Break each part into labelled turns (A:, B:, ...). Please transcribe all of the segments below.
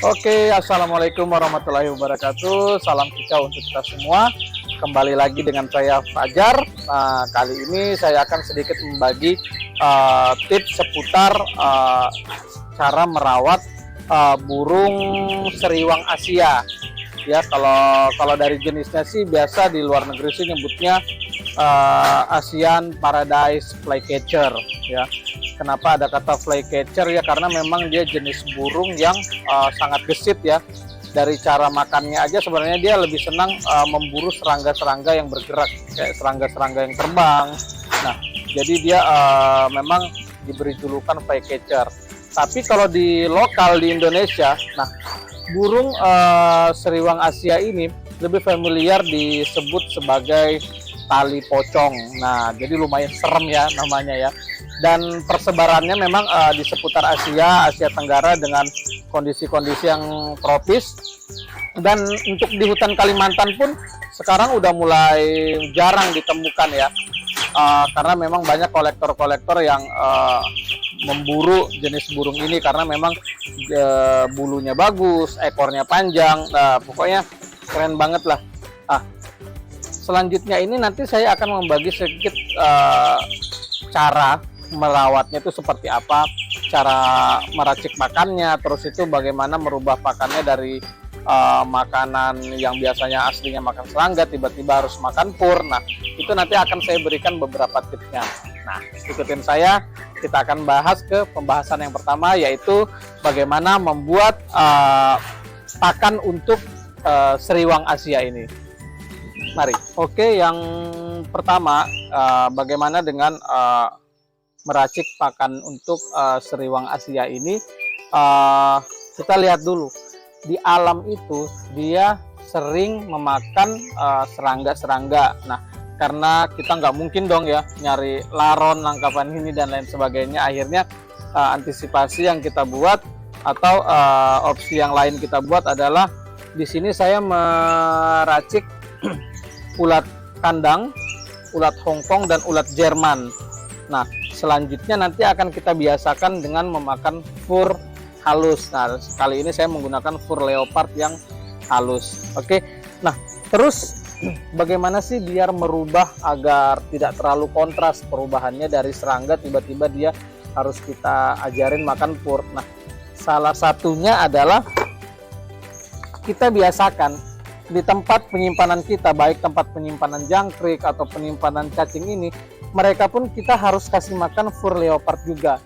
A: Oke, assalamualaikum warahmatullahi wabarakatuh. Salam kicau untuk kita semua. Kembali lagi dengan saya Fajar. Nah, kali ini saya akan sedikit membagi tips seputar cara merawat burung seriwang Asia. Ya, kalau dari jenisnya sih biasa di luar negeri sih nyebutnya Asian Paradise Flycatcher. Ya, kenapa ada kata flycatcher ya? Karena memang dia jenis burung yang sangat gesit ya. Dari cara makannya aja sebenarnya dia lebih senang memburu serangga-serangga yang bergerak, kayak serangga-serangga yang terbang. Nah, jadi dia memang diberi julukan flycatcher. Tapi kalau di lokal di Indonesia, nah burung seriwang Asia ini lebih familiar disebut sebagai tali pocong. Nah, jadi lumayan serem ya namanya ya. Dan persebarannya memang di seputar Asia Tenggara dengan kondisi-kondisi yang tropis. Dan untuk di hutan Kalimantan pun sekarang udah mulai jarang ditemukan ya. Karena memang banyak kolektor-kolektor yang memburu jenis burung ini karena memang bulunya bagus, ekornya panjang. Nah, pokoknya keren banget lah. Selanjutnya ini nanti saya akan membagi sedikit cara merawatnya itu seperti apa, cara meracik makannya, terus itu bagaimana merubah pakannya dari makanan yang biasanya aslinya makan serangga tiba-tiba harus makan pur. Nah, itu nanti akan saya berikan beberapa tipsnya. Nah, ikutin saya, kita akan bahas ke pembahasan yang pertama, yaitu bagaimana membuat pakan untuk seriwang Asia ini. Mari. Oke, yang pertama bagaimana dengan meracik pakan untuk seriwang Asia ini. Kita lihat dulu di alam itu dia sering memakan serangga-serangga. Nah, karena kita nggak mungkin dong ya nyari laron, langkapan ini dan lain sebagainya. Akhirnya antisipasi yang kita buat atau opsi yang lain kita buat adalah di sini saya meracik ulat kandang, ulat Hongkong dan ulat Jerman. Nah, selanjutnya nanti akan kita biasakan dengan memakan fur halus. Nah, kali ini saya menggunakan fur leopard yang halus. Oke. Nah, terus bagaimana sih biar merubah agar tidak terlalu kontras perubahannya dari serangga tiba-tiba dia harus kita ajarin makan fur. Nah, salah satunya adalah kita biasakan di tempat penyimpanan kita, baik tempat penyimpanan jangkrik atau penyimpanan cacing ini, mereka pun kita harus kasih makan fur leopard juga.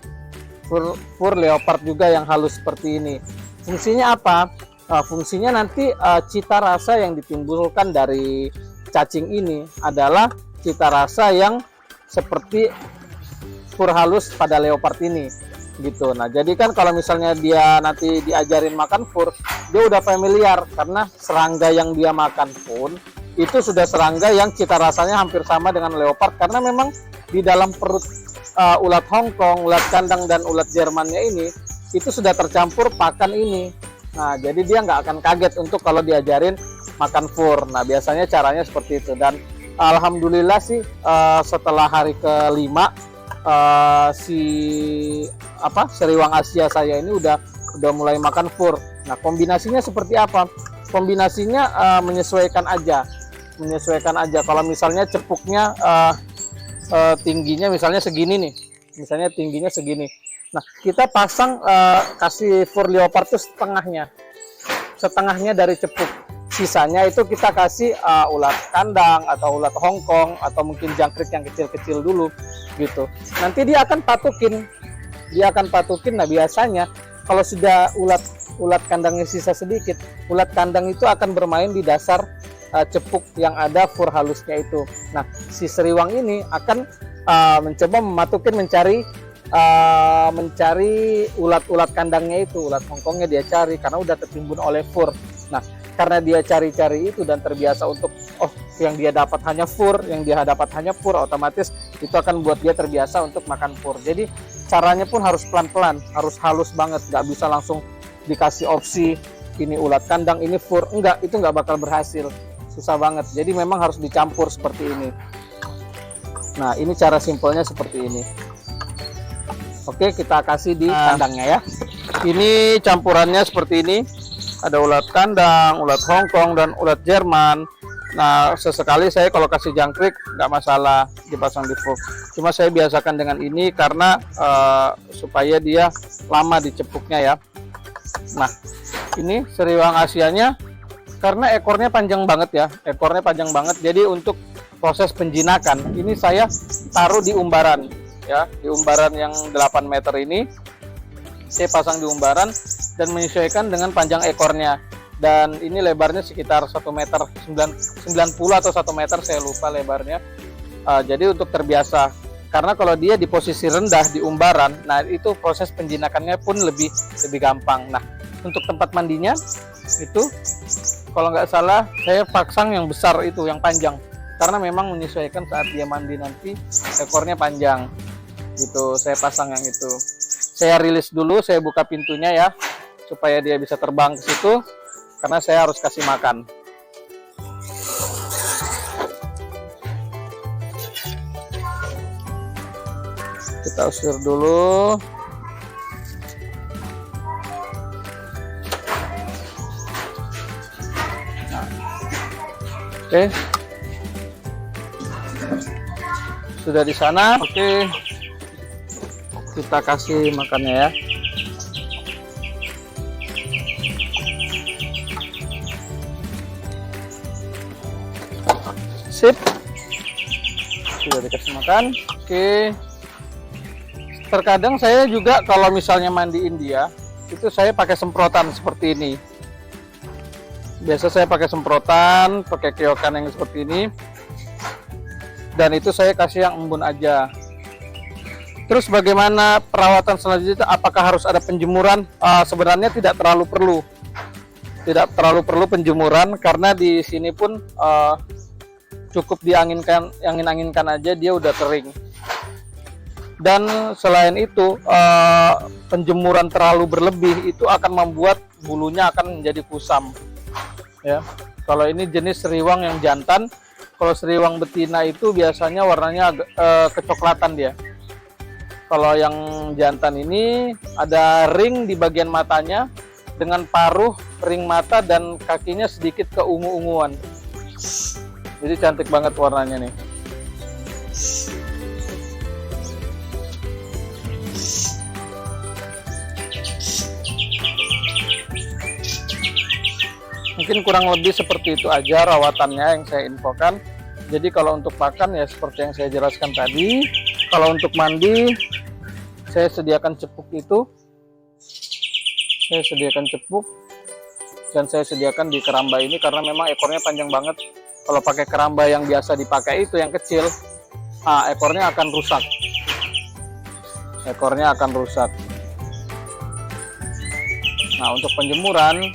A: Fur leopard juga yang halus seperti ini. Fungsinya apa? Fungsinya nanti cita rasa yang ditimbulkan dari cacing ini adalah cita rasa yang seperti fur halus pada leopard ini gitu. Nah, jadi kan kalau misalnya dia nanti diajarin makan fur, dia udah familiar karena serangga yang dia makan pun itu sudah serangga yang cita rasanya hampir sama dengan leopard, karena memang di dalam perut ulat Hongkong, ulat kandang dan ulat Jermannya ini itu sudah tercampur pakan ini. Nah, jadi dia nggak akan kaget untuk kalau diajarin makan fur. Nah, biasanya caranya seperti itu. Dan alhamdulillah sih setelah hari kelima seriwang Asia saya ini udah mulai makan fur. Nah, kombinasinya seperti apa? Kombinasinya menyesuaikan aja. Kalau misalnya cepuknya tingginya misalnya segini nih, misalnya tingginya segini. Nah, kita pasang kasih fur leopard itu setengahnya dari cepuk. Sisanya itu kita kasih ulat kandang atau ulat Hongkong atau mungkin jangkrik yang kecil-kecil dulu gitu. Nanti dia akan patukin. Nah, biasanya kalau sudah ulat kandangnya sisa sedikit, ulat kandang itu akan bermain di dasar cepuk yang ada fur halusnya itu. Nah, si seriwang ini akan mencoba mematukin, mencari ulat-ulat kandangnya itu, ulat Hongkongnya dia cari karena udah tertimbun oleh fur. Nah, karena dia cari-cari itu dan terbiasa untuk yang dia dapat hanya fur, otomatis itu akan buat dia terbiasa untuk makan fur. Jadi caranya pun harus pelan-pelan, harus halus banget, nggak bisa langsung dikasih opsi ini ulat kandang, ini fur, enggak, itu nggak bakal berhasil, susah banget. Jadi memang harus dicampur seperti ini. Nah, ini cara simpelnya seperti ini. Oke, kita kasih di kandangnya ya. Ini campurannya seperti ini. Ada ulat kandang, ulat Hongkong, dan ulat Jerman. Nah, sesekali saya kalau kasih jangkrik nggak masalah dipasang di fork. Cuma saya biasakan dengan ini karena supaya dia lama dicepuknya ya. Nah, ini seriwang Asianya karena ekornya panjang banget ya. Ekornya panjang banget. Jadi untuk proses penjinakan ini saya taruh di umbaran ya, di umbaran yang 8 meter ini. Saya pasang di umbaran dan menyesuaikan dengan panjang ekornya. Dan ini lebarnya sekitar 1 meter 90 atau 1 meter, saya lupa lebarnya. Jadi untuk terbiasa, karena kalau dia di posisi rendah di umbaran, nah itu proses penjinakannya pun lebih gampang. Nah, untuk tempat mandinya itu kalau nggak salah saya pasang yang besar itu, yang panjang, karena memang menyesuaikan saat dia mandi nanti ekornya panjang gitu. Saya pasang yang itu. Saya rilis dulu, saya buka pintunya ya supaya dia bisa terbang ke situ, karena saya harus kasih makan. Kita usir dulu. Nah. Oke. Sudah di sana. Oke. Kita kasih makannya ya. Sip, sudah dikasih makan. Oke. Terkadang saya juga kalau misalnya mandiin dia, itu saya pakai semprotan seperti ini. Biasa saya pakai semprotan, pakai keokan yang seperti ini. Dan itu saya kasih yang embun aja. Terus bagaimana perawatan selanjutnya? Apakah harus ada penjemuran? Sebenarnya tidak terlalu perlu. Tidak terlalu perlu penjemuran, karena di sini pun cukup diangin-anginkan aja dia udah kering. Dan selain itu penjemuran terlalu berlebih itu akan membuat bulunya akan menjadi kusam ya. Kalau ini jenis seriwang yang jantan, kalau seriwang betina itu biasanya warnanya agak kecoklatan dia. Kalau yang jantan ini ada ring di bagian matanya dengan paruh, ring mata, dan kakinya sedikit keungu-unguan. Jadi cantik banget warnanya nih. Mungkin kurang lebih seperti itu aja rawatannya yang saya infokan. Jadi kalau untuk pakan ya seperti yang saya jelaskan tadi. Kalau untuk mandi, saya sediakan cepuk itu. Saya sediakan cepuk. Dan saya sediakan di keramba ini karena memang ekornya panjang banget. Kalau pakai keramba yang biasa dipakai itu yang kecil, ekornya akan rusak. Ekornya akan rusak. Nah, untuk penjemuran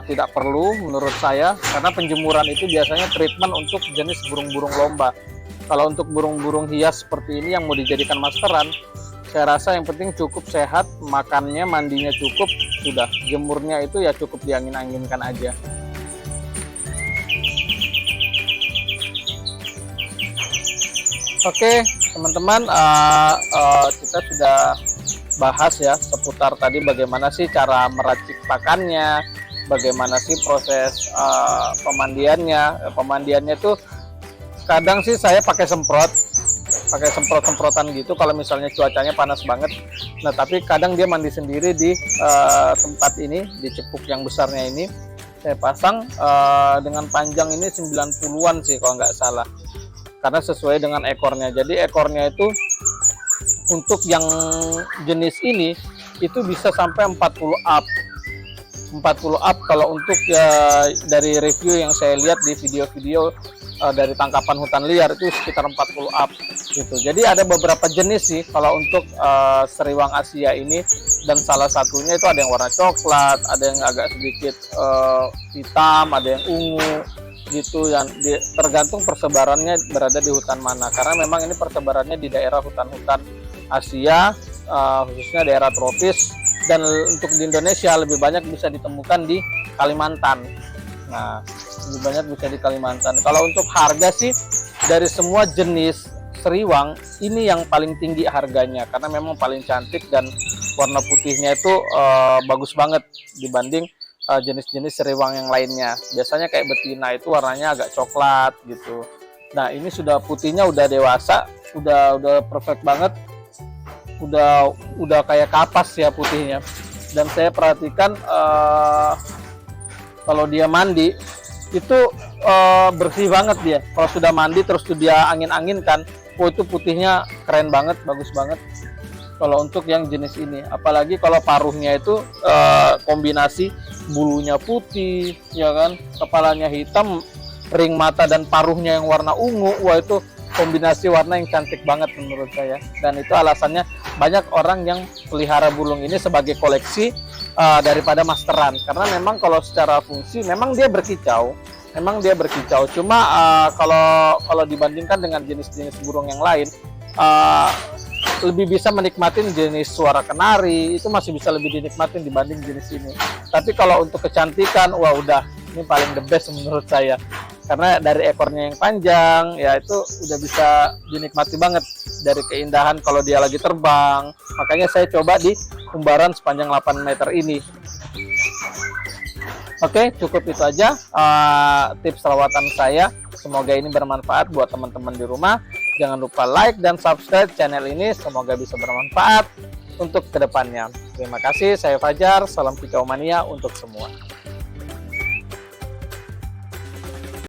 A: tidak perlu menurut saya, karena penjemuran itu biasanya treatment untuk jenis burung-burung lomba. Kalau untuk burung-burung hias seperti ini yang mau dijadikan maskeran, saya rasa yang penting cukup sehat, makannya, mandinya cukup, sudah. Jemurnya itu ya cukup diangin-anginkan aja. Oke, teman-teman, kita sudah bahas ya seputar tadi bagaimana sih cara meracik pakannya, bagaimana sih proses pemandiannya. Pemandiannya tuh kadang sih saya pakai semprot-semprotan gitu kalau misalnya cuacanya panas banget. Nah, tapi kadang dia mandi sendiri di tempat ini, di cepuk yang besarnya ini. Saya pasang dengan panjang ini 90-an sih kalau nggak salah, karena sesuai dengan ekornya. Jadi ekornya itu untuk yang jenis ini itu bisa sampai 40 up. 40 up kalau untuk ya dari review yang saya lihat di video-video dari tangkapan hutan liar itu sekitar 40 up gitu. Jadi ada beberapa jenis sih kalau untuk seriwang Asia ini, dan salah satunya itu ada yang warna coklat, ada yang agak sedikit hitam, ada yang ungu gitu, yang tergantung persebarannya berada di hutan mana, karena memang ini persebarannya di daerah hutan-hutan Asia, khususnya daerah tropis, dan untuk di Indonesia lebih banyak bisa ditemukan di Kalimantan. Nah, lebih banyak bisa di Kalimantan. Kalau untuk harga sih dari semua jenis seriwang ini yang paling tinggi harganya, karena memang paling cantik dan warna putihnya itu bagus banget dibanding jenis-jenis seriwang yang lainnya. Biasanya kayak betina itu warnanya agak coklat gitu. Nah, ini sudah putihnya udah dewasa, udah perfect banget. Udah kayak kapas ya putihnya. Dan saya perhatikan kalau dia mandi itu bersih banget dia. Kalau sudah mandi terus dia angin-anginkan, itu putihnya keren banget, bagus banget. Kalau untuk yang jenis ini, apalagi kalau paruhnya itu kombinasi bulunya putih, ya kan, kepalanya hitam, ring mata dan paruhnya yang warna ungu, wah itu kombinasi warna yang cantik banget menurut saya. Dan itu alasannya banyak orang yang pelihara burung ini sebagai koleksi daripada masteran, karena memang kalau secara fungsi memang dia berkicau, cuma kalau dibandingkan dengan jenis-jenis burung yang lain, lebih bisa menikmatin jenis suara kenari, itu masih bisa lebih dinikmatin dibanding jenis ini. Tapi kalau untuk kecantikan, wah udah ini paling the best menurut saya, karena dari ekornya yang panjang ya itu udah bisa dinikmati banget dari keindahan kalau dia lagi terbang. Makanya saya coba di umbaran sepanjang 8 meter ini. Oke, cukup itu aja tips rawatan saya. Semoga ini bermanfaat buat teman-teman di rumah. Jangan lupa like dan subscribe channel ini. Semoga bisa bermanfaat untuk kedepannya. Terima kasih, saya Fajar. Salam kicau mania untuk semua.